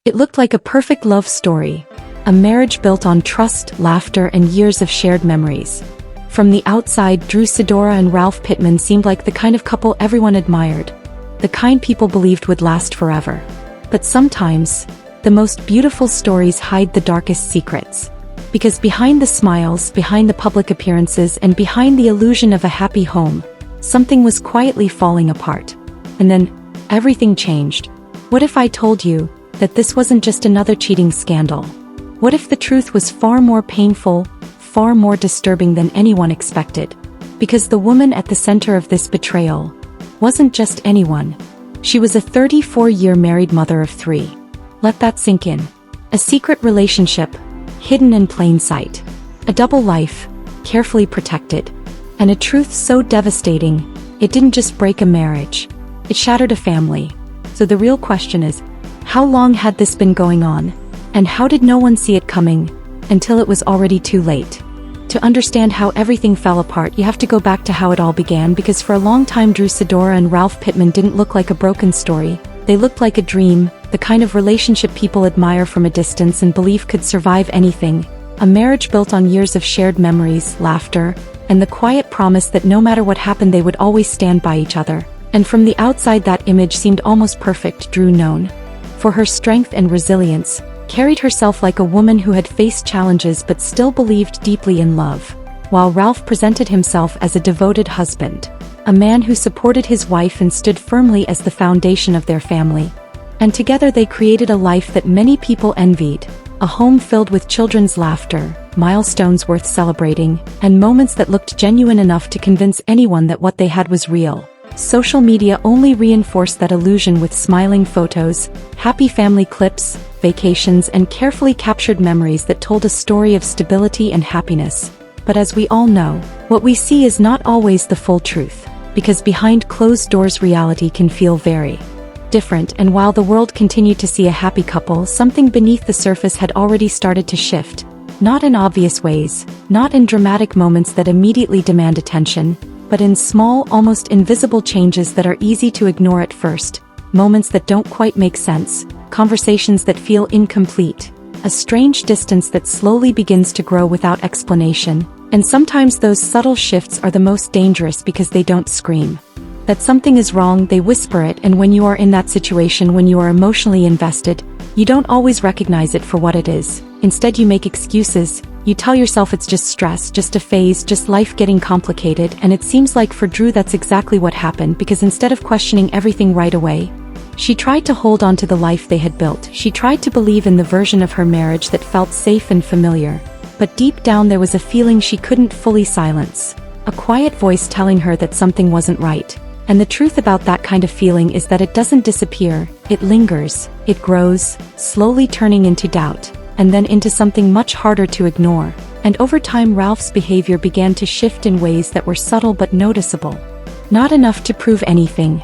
It looked like a perfect love story, a marriage built on trust, laughter, and years of shared memories. From the outside, Drew Sidora and Ralph Pittman seemed like the kind of couple everyone admired, the kind people believed would last forever. But sometimes, the most beautiful stories hide the darkest secrets. Because behind the smiles, behind the public appearances, and behind the illusion of a happy home, something was quietly falling apart. And then, everything changed. What if I told you that this wasn't just another cheating scandal? What if the truth was far more painful, far more disturbing than anyone expected? Because the woman at the center of this betrayal wasn't just anyone. She was a 34-year married mother of 3. Let that sink in. A secret relationship, hidden in plain sight. A double life, carefully protected. And a truth so devastating, it didn't just break a marriage. It shattered a family. So the real question is, how long had this been going on? And how did no one see it coming until it was already too late? To understand how everything fell apart, you have to go back to how it all began, because for a long time Drew Sidora and Ralph Pittman didn't look like a broken story. They looked like a dream, the kind of relationship people admire from a distance and believe could survive anything. A marriage built on years of shared memories, laughter, and the quiet promise that no matter what happened they would always stand by each other. And from the outside that image seemed almost perfect. Drew, known for her strength and resilience, carried herself like a woman who had faced challenges but still believed deeply in love, while Ralph presented himself as a devoted husband, a man who supported his wife and stood firmly as the foundation of their family. And together they created a life that many people envied, a home filled with children's laughter, milestones worth celebrating, and moments that looked genuine enough to convince anyone that what they had was real. Social media only reinforced that illusion with smiling photos, happy family clips, vacations, and carefully captured memories that told a story of stability and happiness. But as we all know, what we see is not always the full truth, because behind closed doors reality can feel very different. And while the world continued to see a happy couple, something beneath the surface had already started to shift. Not in obvious ways, not in dramatic moments that immediately demand attention, but in small, almost invisible changes that are easy to ignore at first. Moments that don't quite make sense, conversations that feel incomplete, a strange distance that slowly begins to grow without explanation. And sometimes those subtle shifts are the most dangerous because they don't scream that something is wrong, they whisper it. And when you are in that situation, when you are emotionally invested, you don't always recognize it for what it is. Instead, you make excuses. You tell yourself it's just stress, just a phase, just life getting complicated. And it seems like for Drew that's exactly what happened, because instead of questioning everything right away, she tried to hold on to the life they had built. She tried to believe in the version of her marriage that felt safe and familiar. But deep down there was a feeling she couldn't fully silence. A quiet voice telling her that something wasn't right. And the truth about that kind of feeling is that it doesn't disappear, it lingers, it grows, slowly turning into doubt, and then into something much harder to ignore. And over time Ralph's behavior began to shift in ways that were subtle but noticeable. Not enough to prove anything,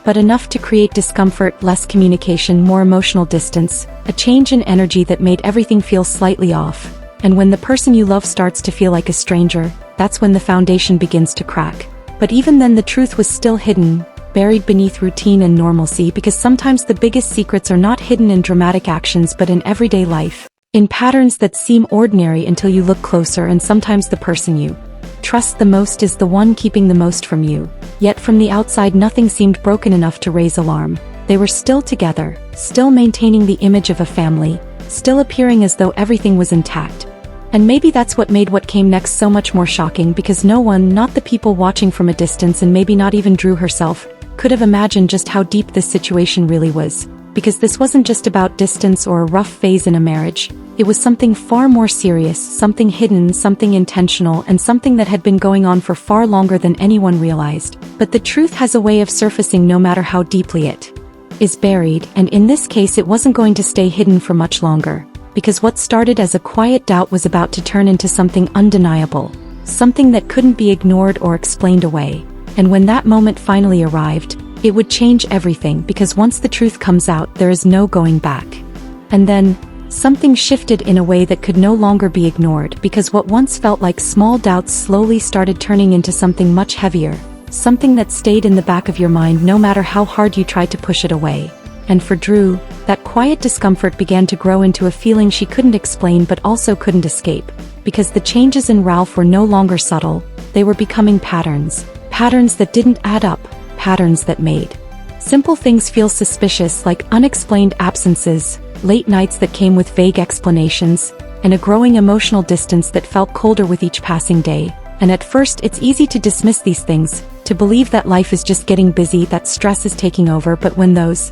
but enough to create discomfort, less communication, more emotional distance, a change in energy that made everything feel slightly off. And when the person you love starts to feel like a stranger, that's when the foundation begins to crack. But even then the truth was still hidden, buried beneath routine and normalcy, because sometimes the biggest secrets are not hidden in dramatic actions but in everyday life, in patterns that seem ordinary until you look closer. And sometimes the person you trust the most is the one keeping the most from you. Yet from the outside nothing seemed broken enough to raise alarm. They were still together, still maintaining the image of a family, still appearing as though everything was intact. And maybe that's what made what came next so much more shocking, because no one, not the people watching from a distance, and maybe not even Drew herself, could have imagined just how deep this situation really was. Because this wasn't just about distance or a rough phase in a marriage. It was something far more serious, something hidden, something intentional, and something that had been going on for far longer than anyone realized. But the truth has a way of surfacing no matter how deeply it is buried, and in this case it wasn't going to stay hidden for much longer. Because what started as a quiet doubt was about to turn into something undeniable, something that couldn't be ignored or explained away. And when that moment finally arrived, it would change everything, because once the truth comes out, there is no going back. And then, something shifted in a way that could no longer be ignored, because what once felt like small doubts slowly started turning into something much heavier, something that stayed in the back of your mind no matter how hard you tried to push it away. And for Drew, that quiet discomfort began to grow into a feeling she couldn't explain but also couldn't escape. Because the changes in Ralph were no longer subtle, they were becoming patterns. Patterns that didn't add up, patterns that made simple things feel suspicious, like unexplained absences, late nights that came with vague explanations, and a growing emotional distance that felt colder with each passing day. And at first it's easy to dismiss these things, to believe that life is just getting busy, that stress is taking over. But when those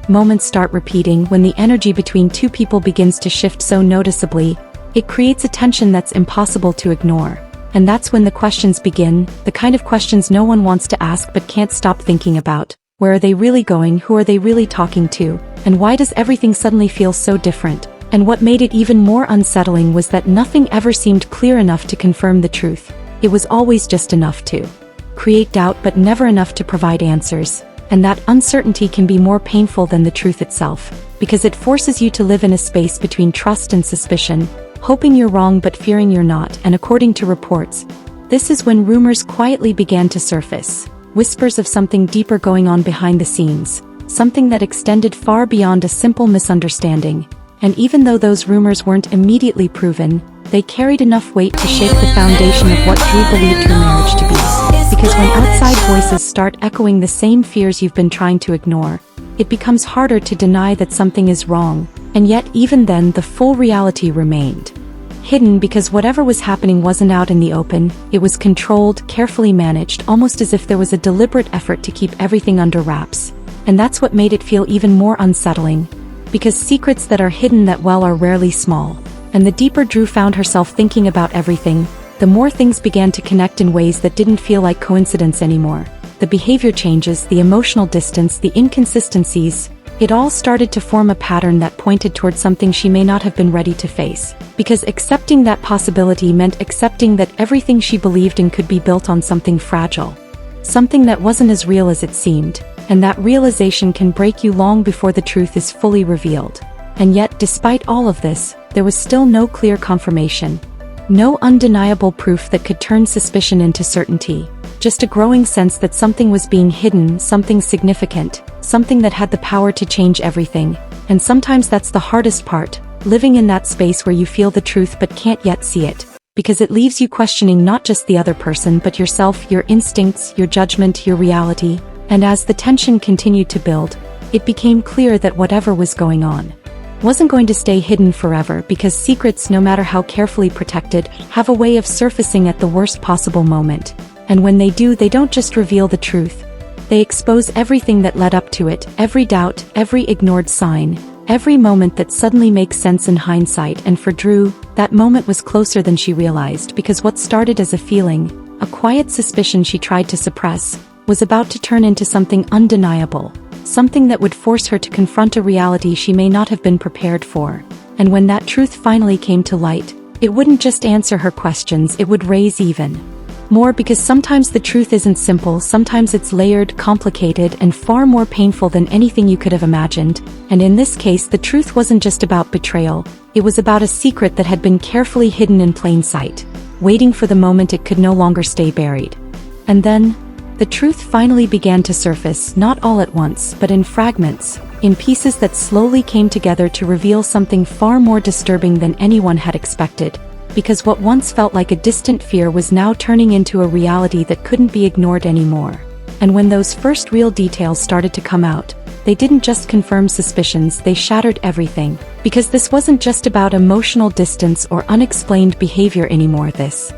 moments start repeating, when the energy between two people begins to shift so noticeably, it creates a tension that's impossible to ignore. And that's when the questions begin, the kind of questions no one wants to ask but can't stop thinking about. Where are they really going? Who are they really talking to? And why does everything suddenly feel so different? And what made it even more unsettling was that nothing ever seemed clear enough to confirm the truth. It was always just enough to create doubt, but never enough to provide answers. And that uncertainty can be more painful than the truth itself, because it forces you to live in a space between trust and suspicion, hoping you're wrong but fearing you're not. And according to reports, this is when rumors quietly began to surface. Whispers of something deeper going on behind the scenes, something that extended far beyond a simple misunderstanding. And even though those rumors weren't immediately proven, they carried enough weight to shake the foundation of what Drew believed her marriage to be. Because when outside voices start echoing the same fears you've been trying to ignore, it becomes harder to deny that something is wrong. And yet even then the full reality remained hidden, because whatever was happening wasn't out in the open. It was controlled, carefully managed, almost as if there was a deliberate effort to keep everything under wraps. And that's what made it feel even more unsettling. Because secrets that are hidden that well are rarely small. And the deeper Drew found herself thinking about everything, the more things began to connect in ways that didn't feel like coincidence anymore. The behavior changes, the emotional distance, the inconsistencies, it all started to form a pattern that pointed toward something she may not have been ready to face. Because accepting that possibility meant accepting that everything she believed in could be built on something fragile. Something that wasn't as real as it seemed. And that realization can break you long before the truth is fully revealed. And yet, despite all of this, there was still no clear confirmation. No undeniable proof that could turn suspicion into certainty. Just a growing sense that something was being hidden, something significant, something that had the power to change everything. And sometimes that's the hardest part, living in that space where you feel the truth but can't yet see it. Because it leaves you questioning not just the other person but yourself, your instincts, your judgment, your reality. And as the tension continued to build, it became clear that whatever was going on wasn't going to stay hidden forever, because secrets, no matter how carefully protected, have a way of surfacing at the worst possible moment. And when they do, they don't just reveal the truth. They expose everything that led up to it, every doubt, every ignored sign, every moment that suddenly makes sense in hindsight. And for Drew, that moment was closer than she realized, because what started as a feeling, a quiet suspicion she tried to suppress, was about to turn into something undeniable. Something that would force her to confront a reality she may not have been prepared for. And when that truth finally came to light, it wouldn't just answer her questions, it would raise even more, because sometimes the truth isn't simple, sometimes it's layered, complicated, and far more painful than anything you could have imagined. And in this case, the truth wasn't just about betrayal, it was about a secret that had been carefully hidden in plain sight, waiting for the moment it could no longer stay buried. And then, the truth finally began to surface, not all at once, but in fragments, in pieces that slowly came together to reveal something far more disturbing than anyone had expected. Because what once felt like a distant fear was now turning into a reality that couldn't be ignored anymore. And when those first real details started to come out, they didn't just confirm suspicions, they shattered everything. Because this wasn't just about emotional distance or unexplained behavior anymore, this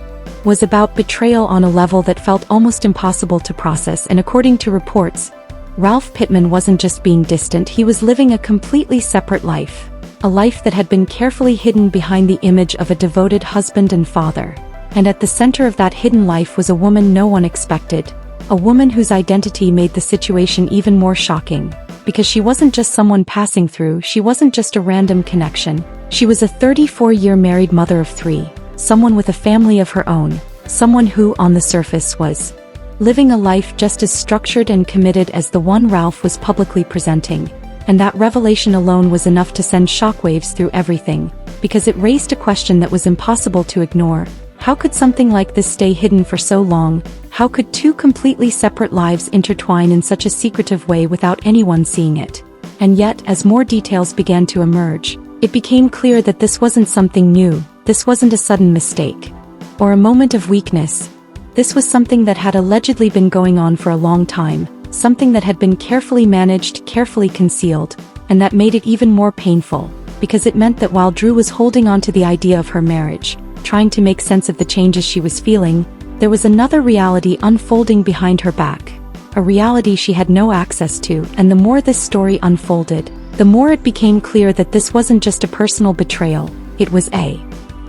was about betrayal on a level that felt almost impossible to process. And according to reports, Ralph Pittman wasn't just being distant, he was living a completely separate life. A life that had been carefully hidden behind the image of a devoted husband and father. And at the center of that hidden life was a woman no one expected. A woman whose identity made the situation even more shocking. Because she wasn't just someone passing through, she wasn't just a random connection. She was a 34-year married mother of 3. Someone with a family of her own, someone who, on the surface, was living a life just as structured and committed as the one Ralph was publicly presenting. And that revelation alone was enough to send shockwaves through everything, because it raised a question that was impossible to ignore. How could something like this stay hidden for so long? How could two completely separate lives intertwine in such a secretive way without anyone seeing it? And yet, as more details began to emerge, it became clear that this wasn't something new, this wasn't a sudden mistake, or a moment of weakness. This was something that had allegedly been going on for a long time, something that had been carefully managed, carefully concealed, and that made it even more painful, because it meant that while Drew was holding on to the idea of her marriage, trying to make sense of the changes she was feeling, there was another reality unfolding behind her back. A reality she had no access to, and the more this story unfolded, the more it became clear that this wasn't just a personal betrayal, it was a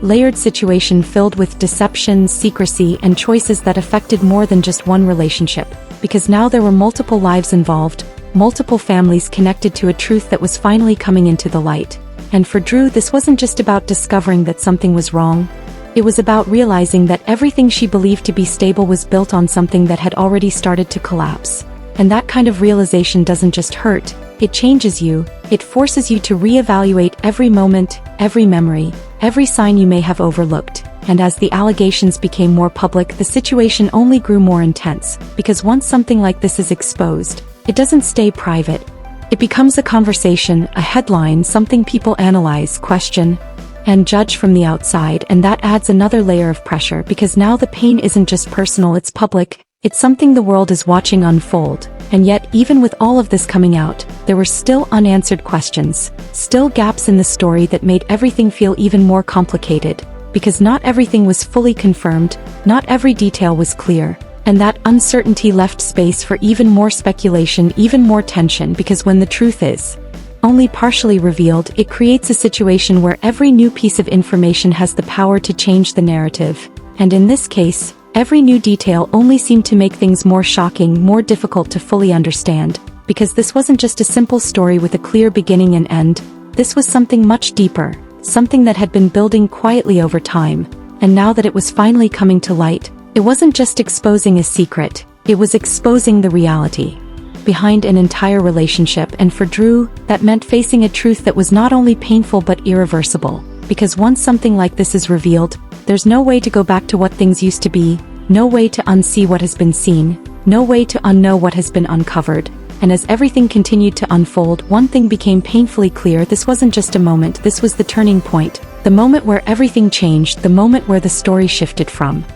layered situation filled with deception, secrecy, and choices that affected more than just one relationship, because now there were multiple lives involved, multiple families connected to a truth that was finally coming into the light. And for Drew, this wasn't just about discovering that something was wrong. It was about realizing that everything she believed to be stable was built on something that had already started to collapse. And that kind of realization doesn't just hurt, it changes you, it forces you to reevaluate every moment, every memory, every sign you may have overlooked. And as the allegations became more public, the situation only grew more intense, because once something like this is exposed, it doesn't stay private. It becomes a conversation, a headline, something people analyze, question, and judge from the outside, and that adds another layer of pressure, because now the pain isn't just personal, it's public, it's something the world is watching unfold. And yet, even with all of this coming out, there were still unanswered questions, still gaps in the story that made everything feel even more complicated, because not everything was fully confirmed, not every detail was clear, and that uncertainty left space for even more speculation, even more tension, because when the truth is only partially revealed, it creates a situation where every new piece of information has the power to change the narrative. And in this case, every new detail only seemed to make things more shocking, more difficult to fully understand, because this wasn't just a simple story with a clear beginning and end, this was something much deeper, something that had been building quietly over time, and now that it was finally coming to light, it wasn't just exposing a secret, it was exposing the reality behind an entire relationship. And for Drew, that meant facing a truth that was not only painful but irreversible, because once something like this is revealed, there's no way to go back to what things used to be, no way to unsee what has been seen, no way to unknow what has been uncovered. And as everything continued to unfold, one thing became painfully clear: this wasn't just a moment, this was the turning point, the moment where everything changed, the moment where the story shifted from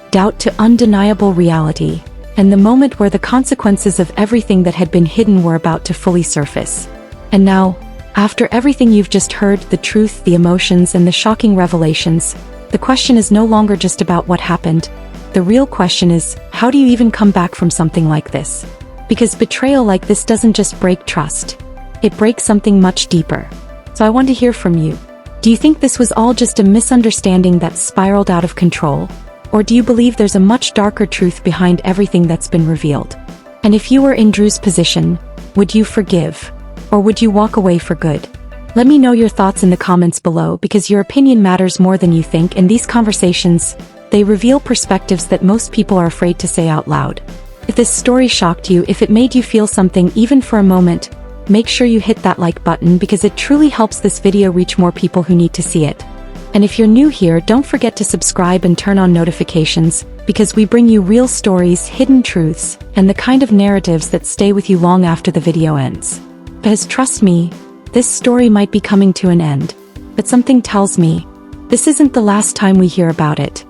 doubt to undeniable reality, and the moment where the consequences of everything that had been hidden were about to fully surface. And now, after everything you've just heard, the truth, the emotions, and the shocking revelations, the question is no longer just about what happened. The real question is, how do you even come back from something like this? Because betrayal like this doesn't just break trust. It breaks something much deeper. So I want to hear from you. Do you think this was all just a misunderstanding that spiraled out of control? Or do you believe there's a much darker truth behind everything that's been revealed? And if you were in Drew's position, would you forgive? Or would you walk away for good? Let me know your thoughts in the comments below, because your opinion matters more than you think, and these conversations, they reveal perspectives that most people are afraid to say out loud. If this story shocked you, if it made you feel something even for a moment, make sure you hit that like button, because it truly helps this video reach more people who need to see it. And if you're new here, don't forget to subscribe and turn on notifications, because we bring you real stories, hidden truths, and the kind of narratives that stay with you long after the video ends. Because trust me, this story might be coming to an end, but something tells me this isn't the last time we hear about it.